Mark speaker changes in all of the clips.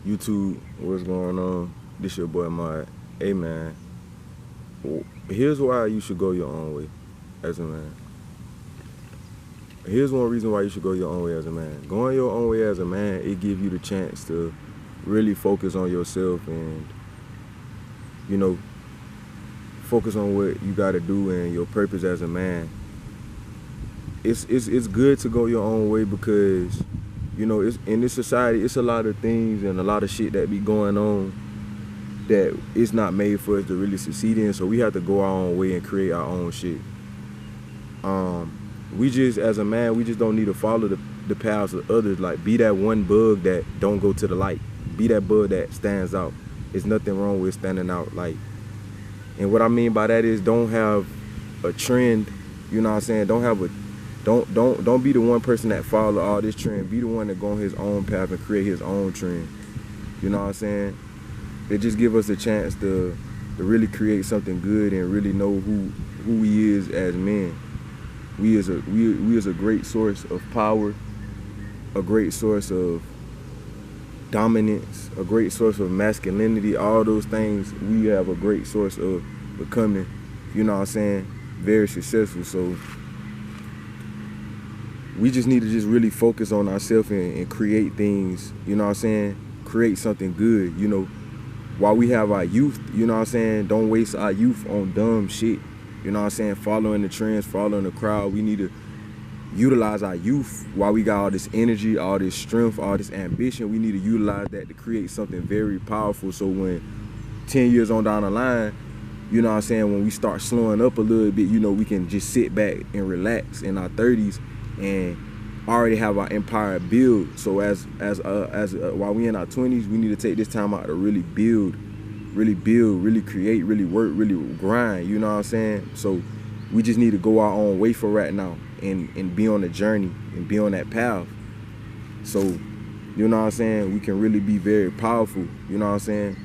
Speaker 1: YouTube, what's going on? This your boy Mod. Hey man, here's why you should go your own way as a man. Here's one reason why you should go your own way as a man. Going your own way as a man, it gives you the chance to really focus on yourself and, you know, focus on what you got to do and your purpose as a man. It's good to go your own way because, it's in this society, it's a lot of things and a lot of shit that be going on that it's not made for us to really succeed in. So we have to go our own way and create our own shit. We just, as a man, we just don't need to follow the paths of others. Like, be that one bug that don't go to the light. Be that bug that stands out. There's nothing wrong with standing out. Like, and what I mean by that is don't have a trend. You know what I'm saying? Don't be the one person that follow all this trend. Be the one that go on his own path and create his own trend. You know what I'm saying? It just give us a chance to really create something good and really know who we is as men. We is a great source of power, a great source of dominance, a great source of masculinity. All those things, we have a great source of becoming, you know what I'm saying, very successful. So we just need to just really focus on ourselves and create things, you know what I'm saying, create something good, while we have our youth, you know what I'm saying, don't waste our youth on dumb shit, you know what I'm saying, following the trends, following the crowd. We need to utilize our youth while we got all this energy, all this strength, all this ambition. We need to utilize that to create something very powerful. So when 10 years on down the line, you know what I'm saying, when we start slowing up a little bit, we can just sit back and relax in our 30s and already have our empire build. So as while we in our 20s, we need to take this time out to really build, really create, really work, really grind, you know what I'm saying? So we just need to go our own way for right now and be on the journey and be on that path. So, you know what I'm saying, we can really be very powerful, you know what I'm saying?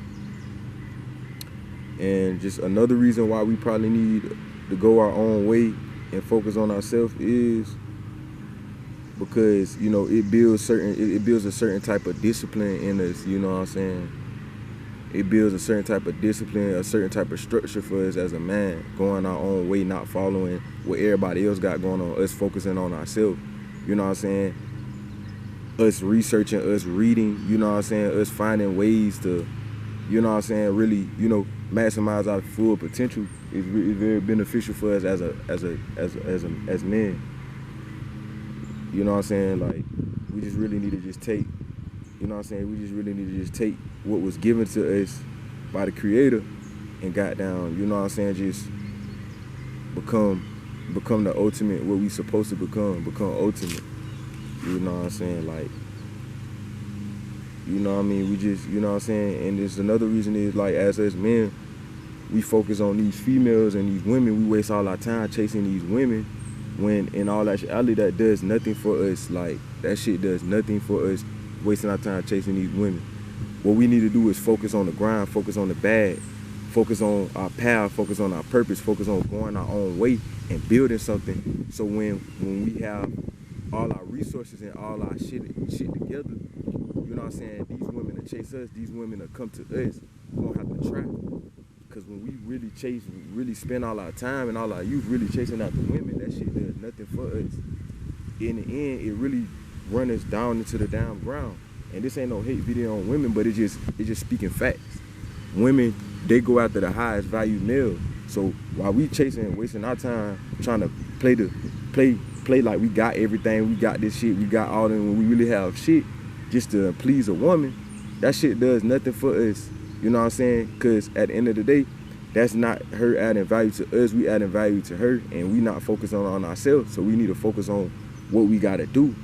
Speaker 1: And just another reason why we probably need to go our own way and focus on ourselves is because, it builds a certain type of discipline in us, you know what I'm saying? It builds a certain type of discipline, a certain type of structure for us as a man, going our own way, not following what everybody else got going on, us focusing on ourselves, you know what I'm saying? Us researching, us reading, you know what I'm saying? Us finding ways to, you know what I'm saying, really, maximize our full potential is very beneficial for us as men. You know what I'm saying? Like, we just really need to just take, you know what I'm saying? We just really need to just take what was given to us by the Creator and got down, you know what I'm saying? Just become the ultimate, what we supposed to become ultimate. You know what I'm saying? Like, you know what I mean? We just, you know what I'm saying? And there's another reason is, like, as us men, we focus on these females and these women. We waste all our time chasing these women when in all actuality that does nothing for us. Like, that shit does nothing for us, wasting our time chasing these women. What we need to do is focus on the grind, focus on the bag, focus on our path, focus on our purpose, focus on going our own way and building something. So when we have all our resources and all our shit together, you know what I'm saying, these women will chase us, these women will come to us. We don't have to try. Because when we really chase, really spend all our time and all our youth really chasing after women, that shit does nothing for us. In the end, it really runs us down into the down ground. And this ain't no hate video on women, but it just speaking facts. Women, they go after the highest value male. So while we chasing and wasting our time trying to play like we got everything, we got this shit, we got all them, when we really have shit just to please a woman, that shit does nothing for us. You know what I'm saying? Because at the end of the day, that's not her adding value to us. We adding value to her, and we not focusing on ourselves. So we need to focus on what we got to do.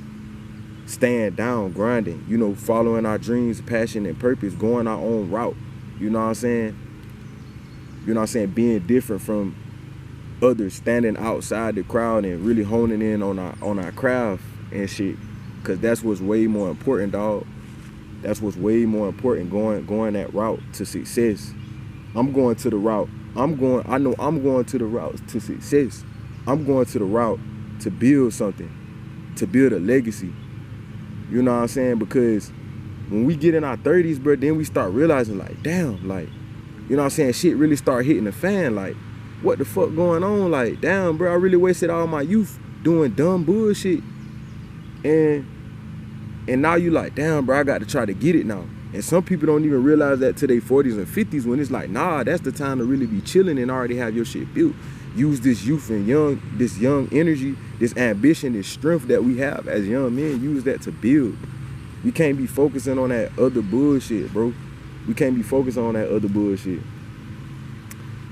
Speaker 1: Staying down, grinding, following our dreams, passion, and purpose, going our own route. You know what I'm saying? You know what I'm saying? Being different from others, standing outside the crowd and really honing in on our craft and shit. Because that's what's way more important, dog. That's what's way more important, going that route to success. I'm going to the route. I know I'm going to the route to success. I'm going to the route to build something, to build a legacy. You know what I'm saying? Because when we get in our 30s, bro, then we start realizing, like, damn, like, you know what I'm saying, shit really start hitting the fan, like, what the fuck going on? Like, damn, bro, I really wasted all my youth doing dumb bullshit. And now you like, damn, bro, I got to try to get it now. And some people don't even realize that to their 40s and 50s, when it's like, nah, that's the time to really be chilling and already have your shit built. Use this youth and this young energy, this ambition, this strength that we have as young men, use that to build. We can't be focusing on that other bullshit, bro. We can't be focusing on that other bullshit.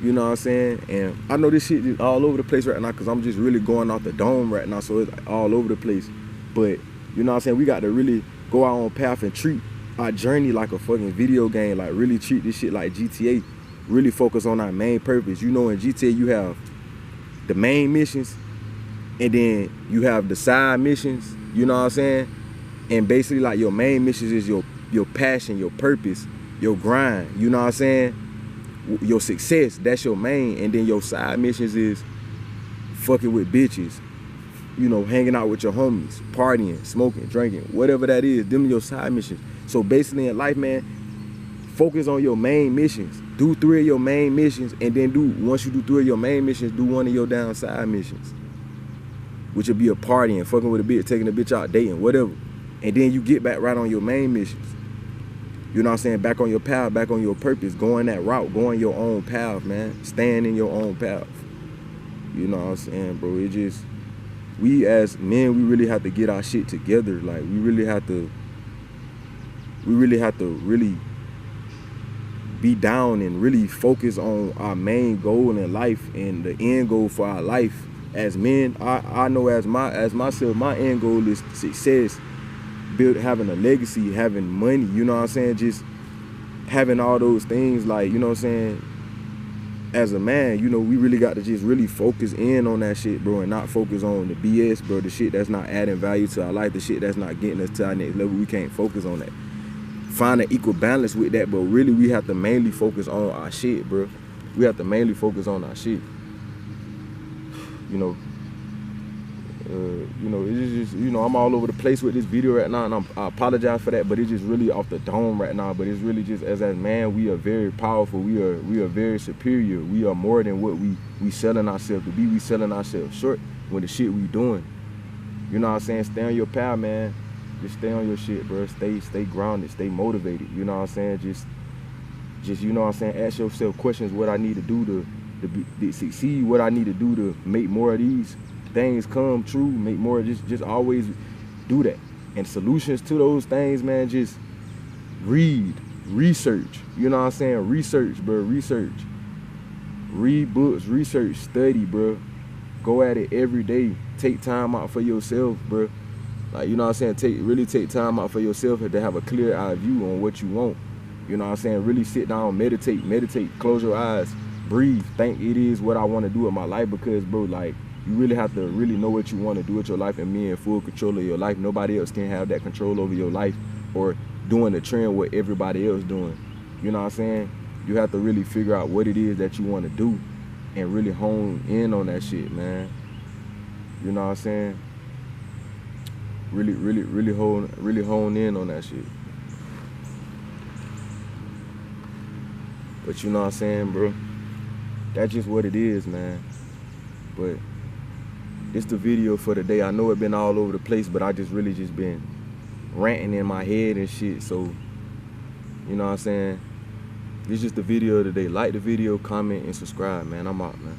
Speaker 1: You know what I'm saying? And I know this shit is all over the place right now because I'm just really going off the dome right now, so it's all over the place. But, you know what I'm saying, we got to really go our own path and treat our journey like a fucking video game. Like, really treat this shit like GTA. Really focus on our main purpose. You know, in GTA, you have the main missions, and then you have the side missions, you know what I'm saying? And basically, like, your main missions is your passion, your purpose, your grind, you know what I'm saying? Your success, that's your main. And then your side missions is fucking with bitches, you know, hanging out with your homies, partying, smoking, drinking, whatever that is. Them are your side missions. So basically in life, man, focus on your main missions. Do 3 of your main missions, and then once you do 3 of your main missions, do 1 of your down side missions, which will be a partying, fucking with a bitch, taking a bitch out, dating, whatever. And then you get back right on your main missions. You know what I'm saying? Back on your path, back on your purpose, going that route, going your own path, man. Staying in your own path. You know what I'm saying, bro? It just, we as men, we really have to get our shit together. Like, we really have to really be down and really focus on our main goal in life and the end goal for our life. As men, I know as myself, my end goal is success. Having a legacy, having money, you know what I'm saying? Just having all those things, like, you know what I'm saying? As a man, you know, we really got to just really focus in on that shit, bro, and not focus on the BS, bro, the shit that's not adding value to our life, the shit that's not getting us to our next level. We can't focus on that. Find an equal balance with that, but really we have to mainly focus on our shit, bro. We have to mainly focus on our shit. It's just, you know, I'm all over the place with this video right now, and I apologize for that, but it's just really off the dome right now. But it's really just, as a man, we are very powerful. We are very superior. We are more than what we selling ourselves to be. We selling ourselves short with the shit we doing. You know what I'm saying? Stay on your path, man. Just stay on your shit, bro. Stay grounded. Stay motivated. You know what I'm saying? Just you know what I'm saying? Ask yourself questions: what I need to do to succeed? What I need to do to make more of these things come true, make more. Just always do that. And solutions to those things, man, just read, research. You know what I'm saying? Research, bro. Research. Read books, research, study, bro. Go at it every day. Take time out for yourself, bro. Like, you know what I'm saying? Really take time out for yourself to have a clear eye view on what you want. You know what I'm saying? Really sit down, meditate, close your eyes, breathe, think it is what I want to do with my life, because, bro, like, you really have to really know what you want to do with your life and be in full control of your life. Nobody else can have that control over your life or doing the trend what everybody else doing. You know what I'm saying? You have to really figure out what it is that you want to do and really hone in on that shit, man. You know what I'm saying? Really hone in on that shit. But you know what I'm saying, bro? That's just what it is, man. But this the video for the day. I know it been all over the place, but I just really been ranting in my head and shit. So, you know what I'm saying? This is just the video of the day. Like the video, comment, and subscribe, man. I'm out, man.